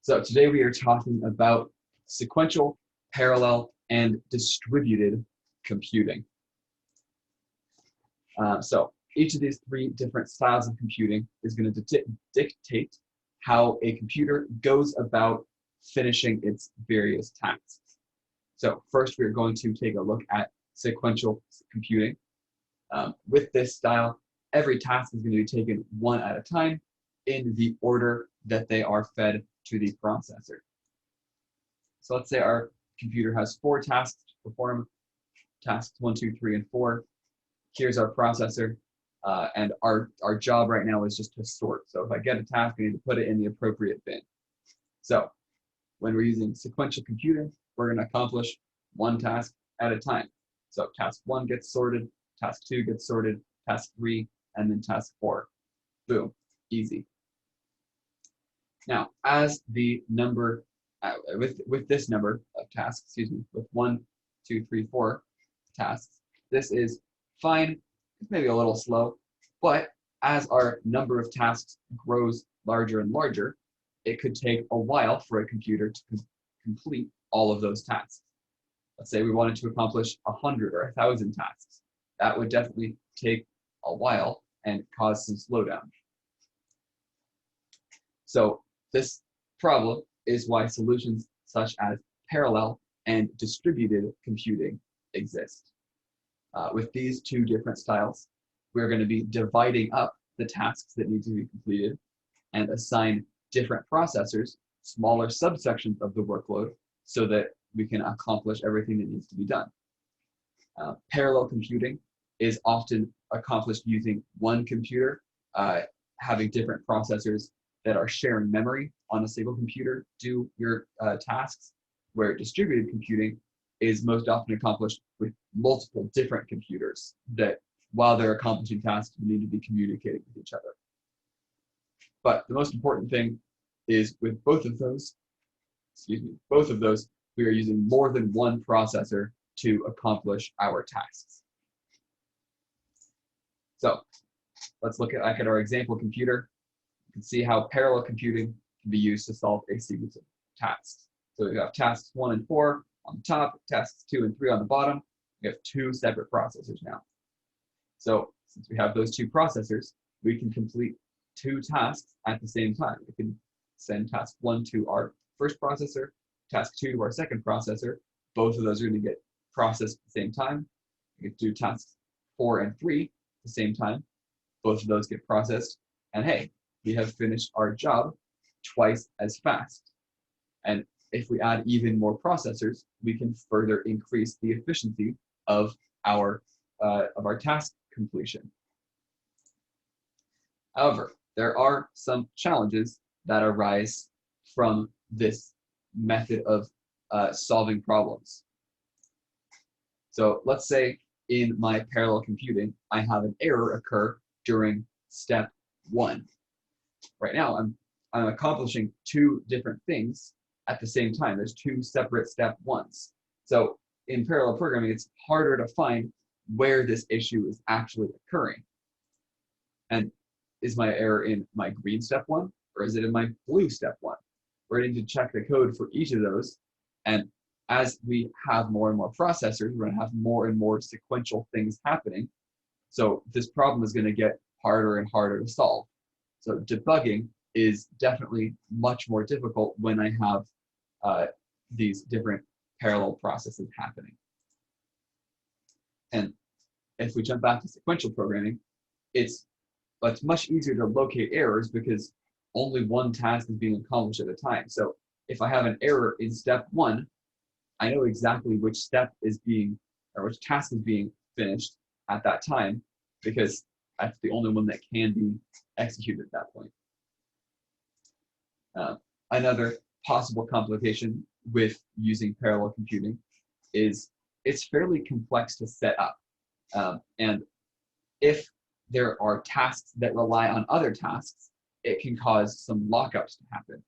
So today we are talking about sequential, parallel, and distributed computing. So each of these three different styles of computing is going to dictate how a computer goes about finishing its various tasks. So first we're going to take a look at sequential computing. With this style, every task is going to be taken one at a time in the order that they are fed to the processor. So let's say our computer has 4 tasks to perform, tasks 1, 2, 3, and 4. Here's our processor, and our job right now is just to sort. So if I get a task, I need to put it in the appropriate bin. So when we're using sequential computing, we're going to accomplish one task at a time. So task 1 gets sorted, task 2 gets sorted, task 3, and then task 4. Boom, easy. Now, as the number, with this number of tasks, with 1, 2, 3, 4 tasks, this is fine. It's maybe a little slow, but as our number of tasks grows larger and larger, it could take a while for a computer to complete all of those tasks. Let's say we wanted to accomplish 100 or 1,000 tasks. That would definitely take a while and cause some slowdown. So this problem is why solutions such as parallel and distributed computing exist. With these two different styles, we're going to be dividing up the tasks that need to be completed and assign different processors smaller subsections of the workload so that we can accomplish everything that needs to be done. Parallel computing is often accomplished using one computer, having different processors that are sharing memory on a single computer do your tasks, where distributed computing is most often accomplished with multiple different computers that, while they're accomplishing tasks, need to be communicating with each other. But the most important thing is with both of those, we are using more than one processor to accomplish our tasks. So let's look at our example computer. You can see how parallel computing can be used to solve a sequence of tasks. So we have tasks 1 and 4 on the top, tasks 2 and 3 on the bottom. We have 2 separate processors now. So since we have those 2 processors, we can complete 2 tasks at the same time. We can send task 1 to our first processor, task 2 to our second processor. Both of those are going to get processed at the same time. We can do tasks 4 and 3 at the same time. Both of those get processed. And hey, we have finished our job twice as fast. And if we add even more processors, we can further increase the efficiency of our task completion. However, there are some challenges that arise from this method of solving problems. So let's say in my parallel computing, I have an error occur during step 1. Right now, I'm accomplishing 2 different things at the same time. There's 2 separate step 1s. So in parallel programming, it's harder to find where this issue is actually occurring. And is my error in my green step 1, or is it in my blue step 1? We're going to check the code for each of those. And as we have more and more processors, we're going to have more and more sequential things happening. So this problem is going to get harder and harder to solve. So debugging is definitely much more difficult when I have these different parallel processes happening. And if we jump back to sequential programming, it's much easier to locate errors because only one task is being accomplished at a time. So if I have an error in step 1, I know exactly which step is being, or which task is being finished at that time, because that's the only one that can be executed at that point. Another possible complication with using parallel computing is it's fairly complex to set up. And if there are tasks that rely on other tasks, it can cause some lockups to happen.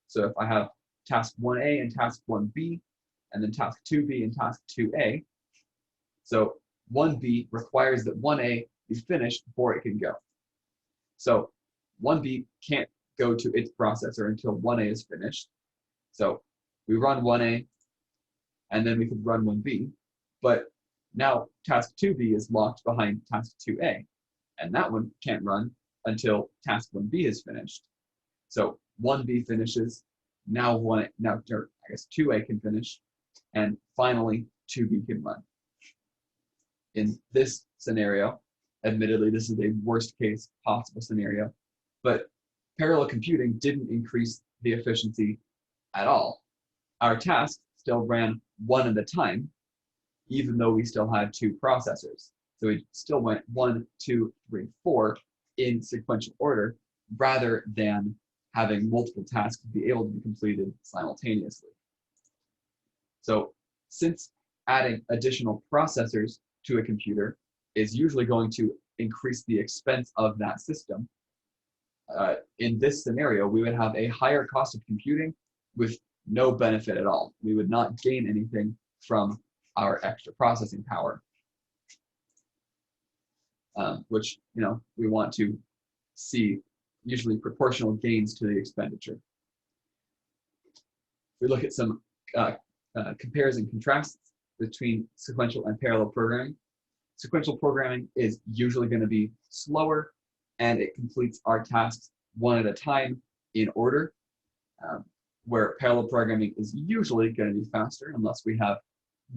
So if I have task 1A and task 1B, and then task 2B and task 2A, so 1B requires that 1A be finished before it can go. So 1B can't go to its processor until 1A is finished, So we run 1A, and then we could run 1B, but now task 2B is locked behind task 2A, and that one can't run until task 1B is finished. So 1B finishes, now 2A can finish, and finally 2B can run. In this scenario, admittedly, this is a worst case possible scenario, but parallel computing didn't increase the efficiency at all. Our tasks still ran one at a time, even though we still had two processors. So we still went 1, 2, 3, 4 in sequential order, rather than having multiple tasks be able to be completed simultaneously. So since adding additional processors to a computer is usually going to increase the expense of that system, in this scenario, we would have a higher cost of computing with no benefit at all. We would not gain anything from our extra processing power, which, we want to see usually proportional gains to the expenditure. We look at some compares and contrasts between sequential and parallel programming. Sequential programming is usually going to be slower, and it completes our tasks one at a time in order, where parallel programming is usually going to be faster unless we have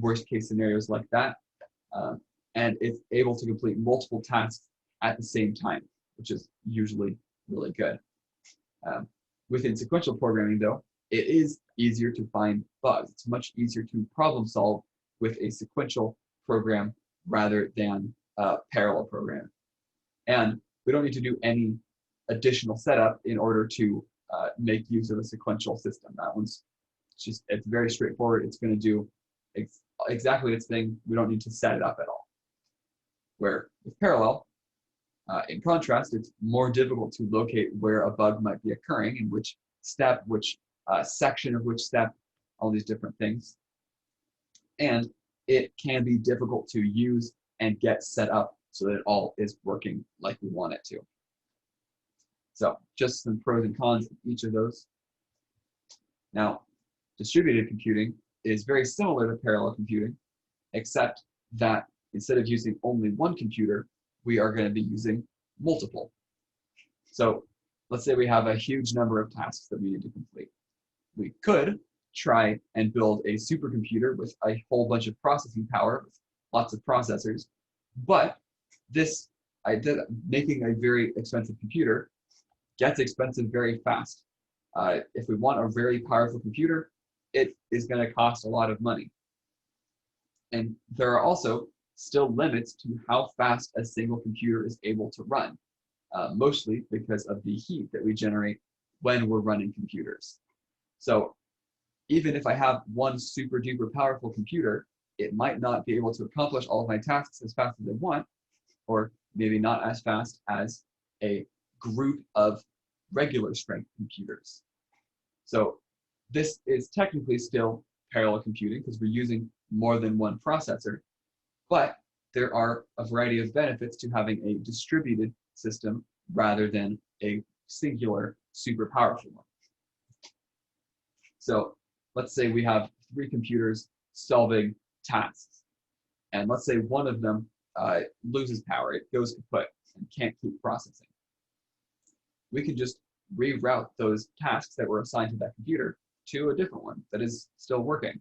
worst case scenarios like that, and it's able to complete multiple tasks at the same time, which is usually really good. Within sequential programming, though, it is easier to find bugs. It's much easier to problem solve with a sequential program rather than parallel programming. And we don't need to do any additional setup in order to make use of a sequential system. That one's it's very straightforward. It's going to do exactly its thing. We don't need to set it up at all. Where with parallel, in contrast, it's more difficult to locate where a bug might be occurring, in which step, which section of which step, all these different things. And it can be difficult to use and get set up so that it all is working like we want it to. So just some pros and cons of each of those. Now, distributed computing is very similar to parallel computing, except that instead of using only one computer, we are going to be using multiple. So let's say we have a huge number of tasks that we need to complete. We could try and build a supercomputer with a whole bunch of processing power, with lots of processors, but making a very expensive computer gets expensive very fast. If we want a very powerful computer, it is going to cost a lot of money. And there are also still limits to how fast a single computer is able to run, mostly because of the heat that we generate when we're running computers. So even if I have one super duper powerful computer, it might not be able to accomplish all of my tasks as fast as I want, or maybe not as fast as a group of regular strength computers. So this is technically still parallel computing because we're using more than one processor, but there are a variety of benefits to having a distributed system rather than a singular super powerful one. So let's say we have 3 computers solving tasks, and let's say one of them loses power, it goes kaput and can't keep processing. We can just reroute those tasks that were assigned to that computer to a different one that is still working.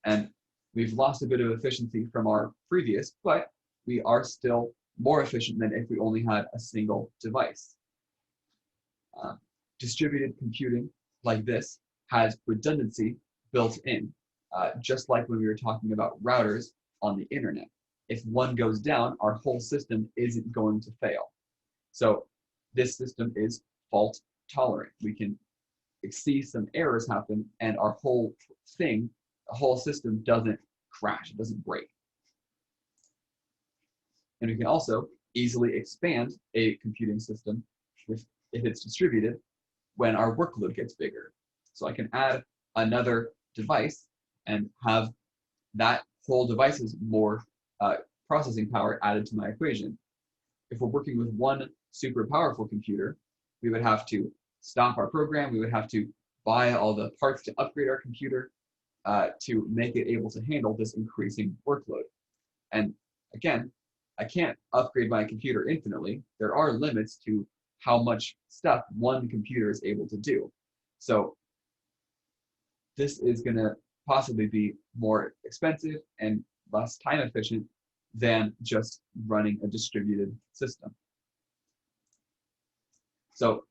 And we've lost a bit of efficiency from our previous, but we are still more efficient than if we only had a single device. Distributed computing like this has redundancy built in, just like when we were talking about routers on the internet. If one goes down, our whole system isn't going to fail. So this system is fault tolerant. We can see some errors happen and our whole thing, the whole system doesn't crash, it doesn't break. And we can also easily expand a computing system if it's distributed when our workload gets bigger. So I can add another device and have that whole device's more processing power added to my equation. If we're working with one super powerful computer, we would have to stop our program, we would have to buy all the parts to upgrade our computer to make it able to handle this increasing workload. And again, I can't upgrade my computer infinitely. There are limits to how much stuff one computer is able to do. So this is going to possibly be more expensive and less time efficient than just running a distributed system. So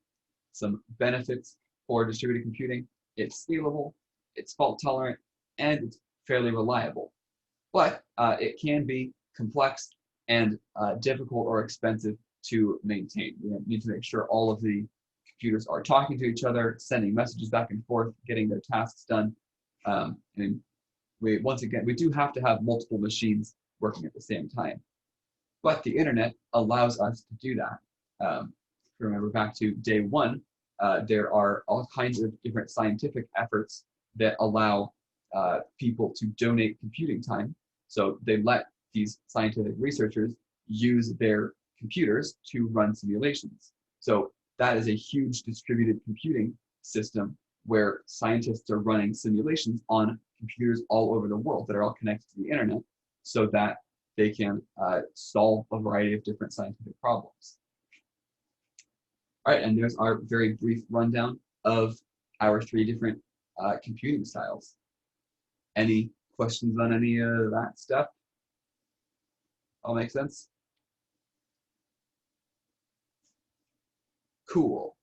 some benefits for distributed computing: it's scalable, it's fault tolerant, and it's fairly reliable. But it can be complex and difficult or expensive to maintain. We need to make sure all of the computers are talking to each other, sending messages back and forth, getting their tasks done. And once again, we do have to have multiple machines working at the same time. But the internet allows us to do that. Remember back to day one, there are all kinds of different scientific efforts that allow people to donate computing time. So they let these scientific researchers use their computers to run simulations. So that is a huge distributed computing system where scientists are running simulations on computers all over the world that are all connected to the internet so that they can solve a variety of different scientific problems. All right, and there's our very brief rundown of our 3 different computing styles. Any questions on any of that stuff? All make sense? Cool.